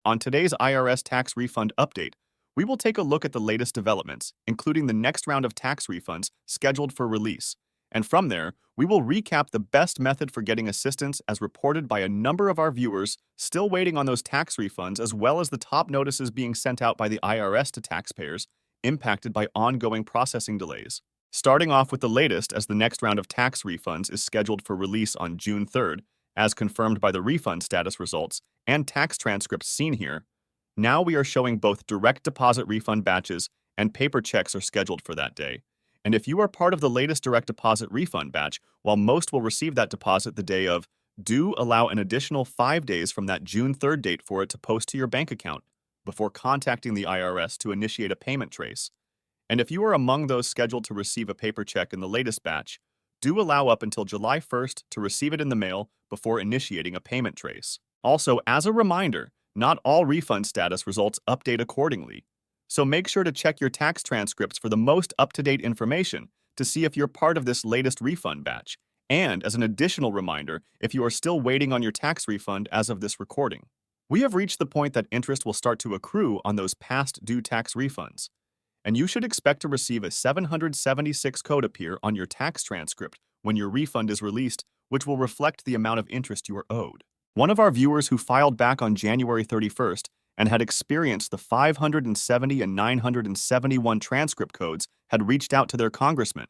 On today's IRS tax refund update, we will take a look at the latest developments, including the next round of tax refunds scheduled for release. And from there, we will recap the best method for getting assistance as reported by a number of our viewers still waiting on those tax refunds, as well as the top notices being sent out by the IRS to taxpayers impacted by ongoing processing delays. Starting off with the latest, as the next round of tax refunds is scheduled for release on June 3rd, as confirmed by the refund status results and tax transcripts seen here. Now we are showing both direct deposit refund batches and paper checks are scheduled for that day. And if you are part of the latest direct deposit refund batch, while most will receive that deposit the day of, do allow an additional 5 days from that June 3rd date for it to post to your bank account before contacting the IRS to initiate a payment trace. And if you are among those scheduled to receive a paper check in the latest batch, do allow up until July 1st to receive it in the mail before initiating a payment trace. Also, as a reminder, not all refund status results update accordingly. So make sure to check your tax transcripts for the most up-to-date information to see if you're part of this latest refund batch. And as an additional reminder, if you are still waiting on your tax refund as of this recording. We have reached the point that interest will start to accrue on those past due tax refunds. And you should expect to receive a 776 code appear on your tax transcript when your refund is released, which will reflect the amount of interest you are owed. One of our viewers who filed back on January 31st and had experienced the 570 and 971 transcript codes had reached out to their congressman,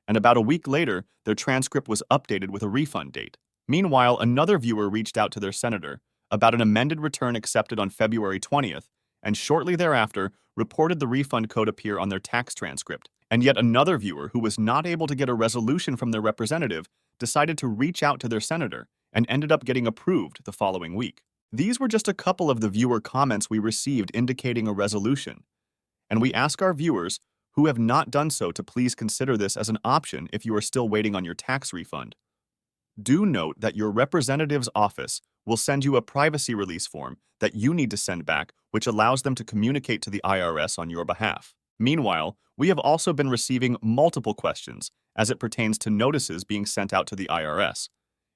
and about a week later, their transcript was updated with a refund date. Meanwhile, another viewer reached out to their senator about an amended return accepted on February 20th, and shortly thereafter reported the refund code appear on their tax transcript. And yet another viewer who was not able to get a resolution from their representative decided to reach out to their senator and ended up getting approved the following week. These were just a couple of the viewer comments we received indicating a resolution. And we ask our viewers who have not done so to please consider this as an option if you are still waiting on your tax refund. Do note that your representative's office will send you a privacy release form that you need to send back, which allows them to communicate to the IRS on your behalf. Meanwhile, we have also been receiving multiple questions as it pertains to notices being sent out to the IRS.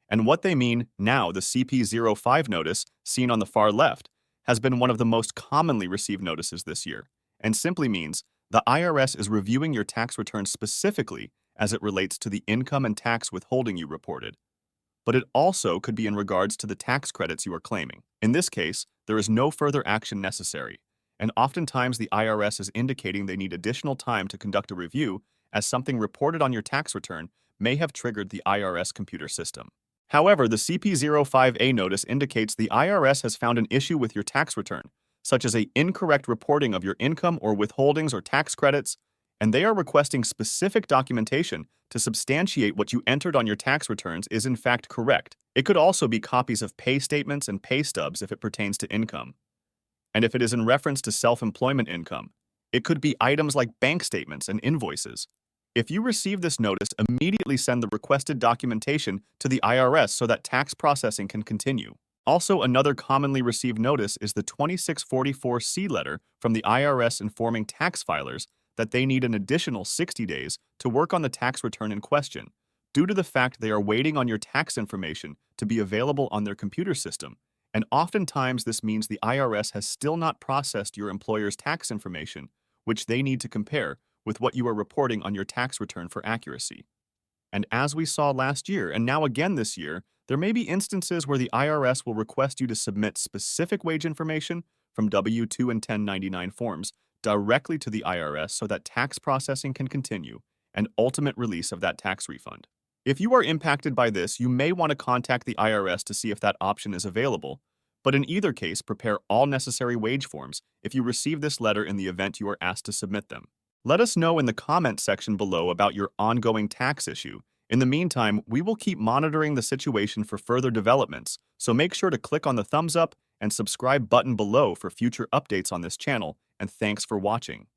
And what they mean now, the CP05 notice, seen on the far left, has been one of the most commonly received notices this year, and simply means the IRS is reviewing your tax return specifically as it relates to the income and tax withholding you reported. But it also could be in regards to the tax credits you are claiming. In this case, there is no further action necessary, and oftentimes the IRS is indicating they need additional time to conduct a review, as something reported on your tax return may have triggered the IRS computer system. However, the CP05A notice indicates the IRS has found an issue with your tax return, such as an incorrect reporting of your income or withholdings or tax credits, and they are requesting specific documentation to substantiate what you entered on your tax returns is in fact correct. It could also be copies of pay statements and pay stubs if it pertains to income. And if it is in reference to self-employment income, it could be items like bank statements and invoices. If you receive this notice, immediately send the requested documentation to the IRS so that tax processing can continue. Also, another commonly received notice is the 2644C letter from the IRS informing tax filers that they need an additional 60 days to work on the tax return in question, due to the fact they are waiting on your tax information to be available on their computer system. And oftentimes this means the IRS has still not processed your employer's tax information, which they need to compare with what you are reporting on your tax return for accuracy. And as we saw last year, and now again this year, there may be instances where the IRS will request you to submit specific wage information from W-2 and 1099 forms directly to the IRS so that tax processing can continue and ultimate release of that tax refund. If you are impacted by this, you may want to contact the IRS to see if that option is available, but in either case, prepare all necessary wage forms if you receive this letter in the event you are asked to submit them. Let us know in the comment section below about your ongoing tax issue. In the meantime, we will keep monitoring the situation for further developments, so make sure to click on the thumbs up and subscribe button below for future updates on this channel, and thanks for watching.